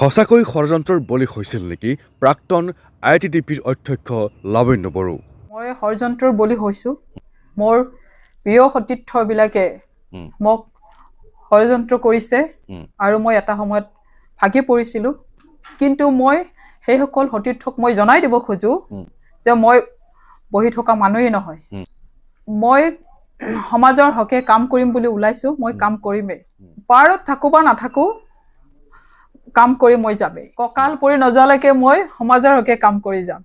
সঁচাকৈ ষড়যন্ত্ৰৰ বলি হৈছিল নেকি প্ৰাক্তন IITDPৰ অধ্যক্ষ লাৱণ্য বড়ো? মই ষড়যন্ত্ৰৰ বলি হৈছোঁ। মোৰ প্ৰিয় সতীৰ্থবিলাকে মোক ষড়যন্ত্ৰ কৰিছে আৰু মই এটা সময়ত ভাগি পৰিছিলোঁ। কিন্তু মই সেইসকল সতীৰ্থক মই জনাই দিব খোজোঁ যে মই বহি থকা মানুহেই নহয়। মই সমাজৰ হকে কাম কৰিম বুলি ওলাইছোঁ, মই কাম কৰিমেই। পাৰত থাকোঁ বা নাথাকোঁ, কাম কৰি মই যামেই। কঁকাল পৰি নযোৱালৈকে মই সমাজৰ হকে কাম কৰি যাম।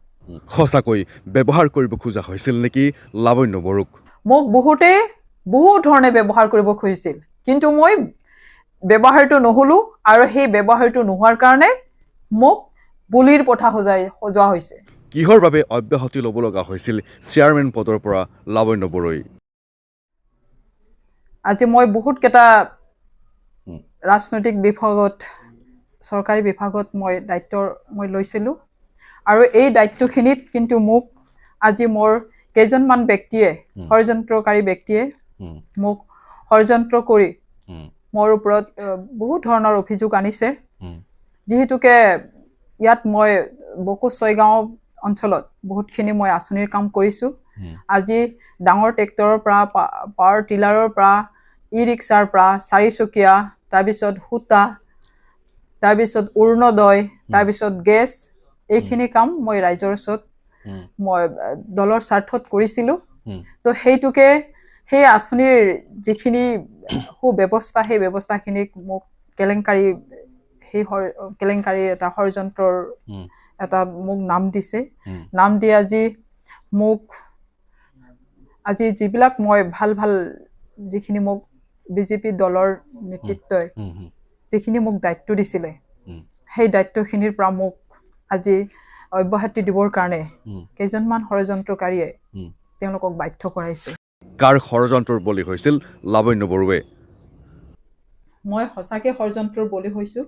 সঁচাকৈ ব্যৱহাৰ কৰিব খোজা হৈছিল নেকি লাৱণ্য বড়োক? মোক বহুত ধৰণে ব্যৱহাৰ কৰিব খুজিছিল, কিন্তু মই ব্যৱহাৰটো নহ'লোঁ আৰু সেই ব্যৱহাৰটো নোহোৱাৰ কাৰণে মোক বুলিৰ পথা সজোৱা হৈছে। কিহৰ বাবে অব্যাহতি ল'ব লগা হৈছিল চেয়াৰমেন পদৰ পৰা লাৱণ্য বড়োই? আজি মই বহুতকেইটা ৰাজনৈতিক বিভাগত, চৰকাৰী বিভাগত মই দায়িত্ব লৈছিলোঁ আৰু এই দায়িত্বখিনিত কিন্তু মোক আজি মোৰ কেইজনমান ব্যক্তিয়ে, ষড়যন্ত্ৰকাৰী ব্যক্তিয়ে মোক ষড়যন্ত্ৰ কৰি মোৰ ওপৰত বহুত ধৰণৰ অভিযোগ আনিছে। যিহেতুকে ইয়াত মই বকো ছয়গাঁও অঞ্চলত বহুতখিনি মই আঁচনিৰ কাম কৰিছোঁ। আজি ডাঙৰ ট্ৰেক্টৰৰ পৰা, পাৱাৰ টিলাৰৰ পৰা, ই-ৰিক্সাৰ পৰা, চাৰিচকীয়া, তাৰপিছত সূতা, তাৰপিছত অৰুণোদয়, তাৰপিছত গেছ, এইখিনি কাম মই ৰাইজৰ ওচৰত মই দলৰ স্বাৰ্থত কৰিছিলোঁ। তো সেইটোকে, সেই আঁচনিৰ যিখিনি সুব্যৱস্থা, সেই ব্যৱস্থাখিনিক মোক কেলেংকাৰী এটা ষড়যন্ত্ৰৰ এটা মোক নাম দিছে। নাম দি আজি যিবিলাক মই ভাল যিখিনি মোক বিজেপি দলৰ নেতৃত্বই যিখিনি মোক দায়িত্ব দিছিলে, সেই দায়িত্বখিনিৰ পৰা মোক আজি অব্যাহতি দিবৰ কাৰণে কেইজনমান ষড়যন্ত্ৰকাৰীয়ে তেওঁলোকক বাধ্য কৰাইছে। কাৰ ষড়যন্ত্ৰৰ বলি হৈছিল লাৱণ্য বড়োৱে? মই সঁচাকৈ ষড়যন্ত্ৰৰ বলি হৈছোঁ।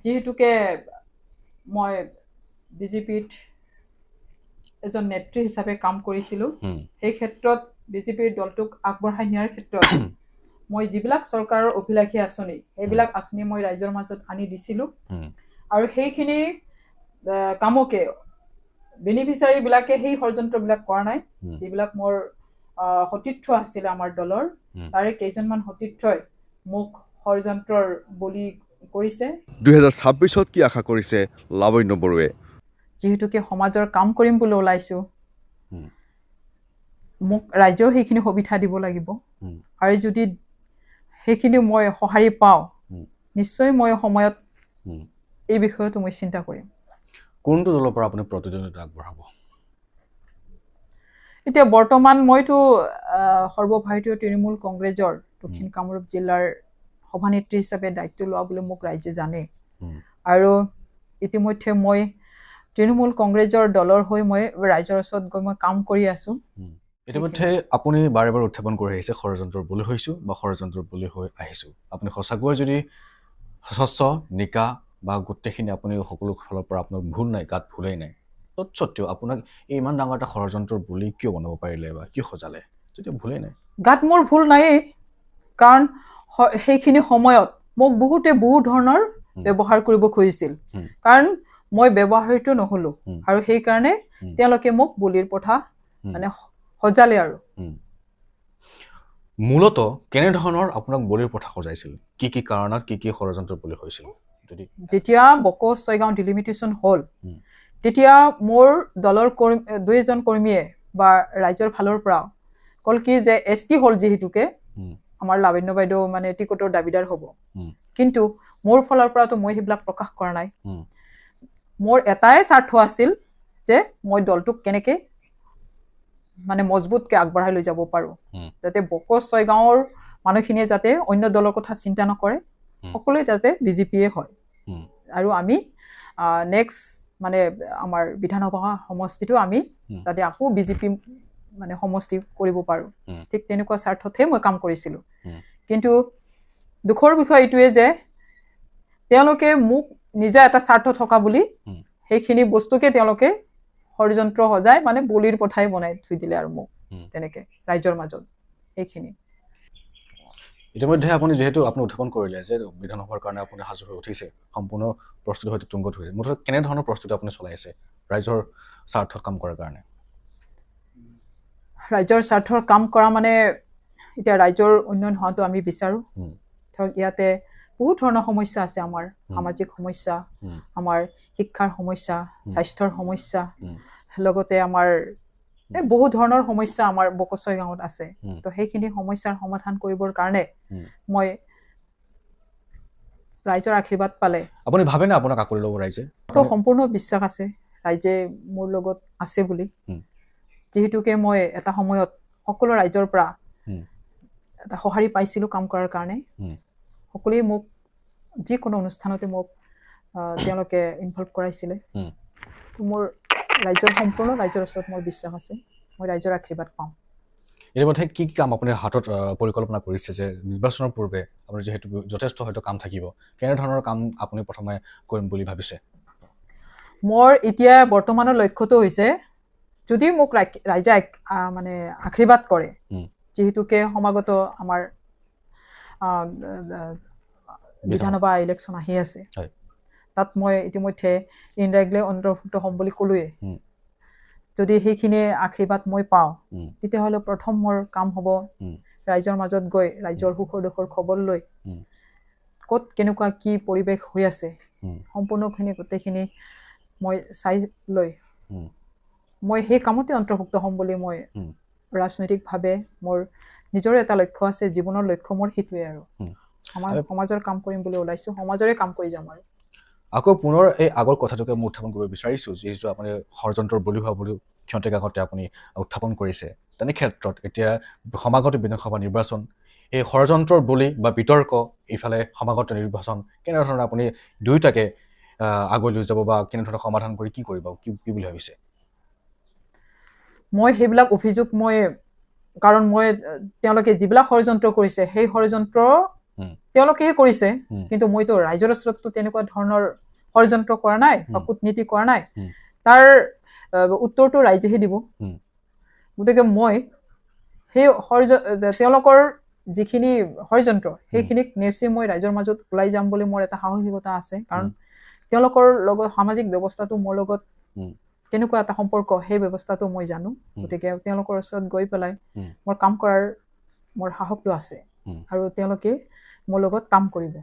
যিহেতুকে মই বিজেপিত এজন নেত্ৰী হিচাপে কাম কৰিছিলোঁ। সেই ক্ষেত্ৰত বিজেপিৰ দলটোক আগবঢ়াই নিয়াৰ ক্ষেত্ৰত মই যিবিলাক চৰকাৰৰ অভিলাষী আঁচনি, সেইবিলাক আঁচনি মই ৰাইজৰ মাজত আনি দিছিলোঁ আৰু সেইখিনি কামকে বেনিফিচিয়াৰীবিলাকে সেই ষড়যন্ত্ৰবিলাক কৰা নাই। যিবিলাক মোৰ সতীৰ্থ আছিলে আমাৰ দলৰ, তাৰে কেইজনমান সতীৰ্থই মোক ষড়যন্ত্ৰৰ বলি কৰিছে। 2026ত কি আশা কৰিছে লাৱণ্য বড়োৱে? যিহেতুকে সমাজৰ কাম কৰিম বুলি ওলাইছোঁ, মোক ৰাইজেও সেইখিনি সুবিধা দিব লাগিব আৰু যদি সেইখিনি মই সঁহাৰি পাওঁ, নিশ্চয় মই সময়ত এই বিষয়টো মই চিন্তা কৰিম। কোনটো দলৰ পৰা আপুনি প্ৰতিদ্বন্দ্বিতা আগবঢ়াব? এতিয়া বৰ্তমান মইতো সৰ্বভাৰতীয় তৃণমূল কংগ্ৰেছৰ দক্ষিণ কামৰূপ জিলাৰ সভানেত্ৰী হিচাপে দায়িত্ব লোৱা বুলি মোক ৰাইজে জানে আৰু ইতিমধ্যে মই তৃণমূল কংগ্ৰেছৰ দলৰ হৈ মই ৰাইজৰ ওচৰত গৈ মই কাম কৰি আছোঁ। ইতিমধ্যে আপুনি বাৰে বাৰে উত্থাপন কৰি আহিছে ষড়যন্ত্ৰৰ বলি হৈছোঁ বা ষড়যন্ত্ৰৰ বলি হৈ আহিছোঁ। আপুনি সঁচাকৈ যদি স্বচ্ছ নিকা বা গোটেইখিনি আপুনি সকলো ফালৰ পৰা আপোনাৰ ভুল নাই, গাত ভুলেই নাই, তৎসত্বেও আপোনাক ইমান ডাঙৰ এটা ষড়যন্ত্ৰৰ বলি কিয় বনাব পাৰিলে বা কিয় সজালে যদি ভুলেই নাই? গাত মোৰ ভুল নায়েই, কাৰণ সেইখিনি সময়ত মোক বহুতে বহুত ধৰণৰ ব্যৱহাৰ কৰিব খুজিছিল, কাৰণ মই ব্যৱহাৰটো নহ'লোঁ আৰু সেইকাৰণে তেওঁলোকে মোক বলিৰ পথা মানে সজালে। আৰু মূলতঃ কেনেধৰণৰ আপোনাক বলিৰ পথা সজাইছিল? কি কাৰণত কি ষড়যন্ত্ৰৰ বলি হৈছিল? যেতিয়া বকো ছয়গাঁও ডিলিমিটেশ্যন হ'ল, তেতিয়া মোৰ দলৰ দুই এজন কৰ্মীয়ে বা ৰাইজৰ ফালৰ পৰা ক'ল কি যে ST হ'ল, যিহেতুকে আমাৰ লাৱণ্য বাইদেউ মানে টিকটৰ দাবীদাৰ হ'ব। কিন্তু মোৰ ফালৰ পৰাতো মই সেইবিলাক প্ৰকাশ কৰা নাই। মোৰ এটাই স্বাৰ্থ আছিল যে মই দলটোক কেনেকৈ মানে মজবুতকৈ আগবঢ়াই লৈ যাব পাৰোঁ, যাতে বকো ছয়গাঁৱৰ মানুহখিনিয়ে যাতে অন্য দলৰ কথা চিন্তা নকৰে, সকলোৱে যাতে বিজেপিয়ে হয় আৰু আমি নেক্সট মানে আমাৰ বিধানসভা সমষ্টিটো আমি যাতে আকৌ বিজেপি মানে সমষ্টি কৰিব পাৰোঁ, ঠিক তেনেকুৱা স্বাৰ্থতহে মই কাম কৰিছিলোঁ। কিন্তু দুখৰ বিষয় এইটোৱে যে তেওঁলোকে মোক নিজা এটা স্বাৰ্থ থকা বুলি সেইখিনি বস্তুকে তেওঁলোকে ষড়যন্ত্ৰ সজাই মানে বলিৰ পথাই বনাই থৈ দিলে আৰু মোক তেনেকৈ ৰাইজৰ মাজত। সেইখিনি ইতিমধ্যে আপুনি যিহেতু আপুনি উত্থাপন কৰিলে যে বিধানসভাৰ কাৰণে আপুনি সাজু হৈ উঠিছে, সম্পূৰ্ণ প্ৰস্তুতি সৈতে তুংগত হৈছে, মুঠতে কেনেধৰণৰ প্ৰস্তুতি আপুনি চলাই আছে ৰাইজৰ স্বাৰ্থত কাম কৰাৰ কাৰণে? ৰাইজৰ স্বাৰ্থৰ কাম কৰা মানে এতিয়া ৰাইজৰ উন্নয়ন হোৱাটো আমি বিচাৰোঁ। ধৰক ইয়াতে বহুত ধৰণৰ সমস্যা আছে, আমাৰ সামাজিক সমস্যা, আমাৰ শিক্ষাৰ সমস্যা, স্বাস্থ্যৰ সমস্যা, লগতে আমাৰ বহু ধৰণৰ সমস্যা আমাৰ বকচৈ গাঁৱত আছে। তো সেইখিনি সমস্যাৰ সমাধান কৰিবৰ কাৰণে মই ৰাইজৰ আশীৰ্বাদ পালে আপুনি ভাবেনে আপোনাক আঁকোৱালি ল'ব ৰাইজে? সম্পূৰ্ণ বিশ্বাস আছে ৰাইজে মোৰ লগত আছে বুলি, যিহেতুকে মই এটা সময়ত সকলো ৰাইজৰ পৰা এটা সঁহাৰি পাইছিলোঁ কাম কৰাৰ কাৰণে। সকলোৱে মোক যিকোনো অনুষ্ঠানতে মোক তেওঁলোকে ইনভলভ কৰাইছিলে। মোৰ সম্পূৰ্ণ ৰাইজৰ ওচৰত মোৰ বিশ্বাস আছে, মই ৰাইজৰ আশীৰ্বাদ পাওঁ। ইতিমধ্যে কি কি কাম আপুনি হাতত পৰিকল্পনা কৰিছে যে নিৰ্বাচনৰ পূৰ্বে আপোনাৰ যিহেতু যথেষ্ট হয়তো কাম থাকিব, কেনেধৰণৰ কাম আপুনি প্ৰথমে কৰিম বুলি ভাবিছে? মোৰ এতিয়া বৰ্তমানৰ লক্ষ্যটো হৈছে, যদি মোক ৰাইজে মানে আশীৰ্বাদ কৰে, যিহেতুকে সমাগত আমাৰ বিধানসভা ইলেকশ্যন আহি আছে, তাত মই ইতিমধ্যে ইনডাইৰেক্টলি অন্তৰ্ভুক্ত হ'ম বুলি ক'লোৱে। যদি সেইখিনি আশীৰ্বাদ মই পাওঁ, তেতিয়াহ'লে প্ৰথম মোৰ কাম হ'ব ৰাইজৰ মাজত গৈ ৰাইজৰ সুখৰ দুখৰ খবৰ লৈ, ক'ত কেনেকুৱা কি পৰিৱেশ হৈ আছে সম্পূৰ্ণখিনি গোটেইখিনি মই চাই লৈ মই সেই কামতে অন্তৰ্ভুক্ত হ'ম বুলি মই ৰাজনৈতিকভাৱে মোৰ নিজৰ এটা লক্ষ্য আছে, জীৱনৰ লক্ষ্য মোৰ সেইটোৱে। আৰু সমাজৰ কাম কৰিম বুলি ওলাইছোঁ, সমাজৰে কাম কৰি যাম। আৰু আকৌ পুনৰ এই আগৰ কথাটোকে মই উত্থাপন কৰিব বিচাৰিছোঁ, যিহেতু আপুনি ষড়যন্ত্ৰৰ বলি হোৱা বুলি ক্ষন্তেক আগতে আপুনি উত্থাপন কৰিছে। তেনে ক্ষেত্ৰত এতিয়া সমাগত বিধানসভা নিৰ্বাচন, এই ষড়যন্ত্ৰৰ বলি বা বিতৰ্ক, ইফালে সমাগত নিৰ্বাচন, কেনেধৰণে আপুনি দুয়োটাকে আগুৱাই লৈ যাব বা কেনেধৰণে সমাধান কৰি কি কৰিব, কি বুলি ভাবিছে? মই সেইবিলাক অভিযোগ কাৰণ তেওঁলোকে যিবিলাক ষড়যন্ত্ৰ কৰিছে, সেই ষড়যন্ত্ৰ তেওঁলোকেহে কৰিছে, কিন্তু মইতো ৰাইজৰ ওচৰততো তেনেকুৱা ধৰণৰ ষড়যন্ত্ৰ কৰা নাই বা কূটনীতি কৰা নাই। তাৰ উত্তৰটো ৰাইজেহে দিব। গতিকে মই সেই তেওঁলোকৰ যিখিনি ষড়যন্ত্ৰ, সেইখিনিক নেওচি মই ৰাইজৰ মাজত ওলাই যাম বুলি মোৰ এটা সাহসিকতা আছে। কাৰণ তেওঁলোকৰ লগত সামাজিক ব্যৱস্থাটো মোৰ লগত কেনেকুৱা এটা সম্পৰ্ক, সেই ব্যৱস্থাটো মই জানো। গতিকে তেওঁলোকৰ ওচৰত গৈ পেলাই মোৰ কাম কৰাৰ মোৰ সাহসটো আছে, আৰু তেওঁলোকে মোৰ লগত কাম কৰিব।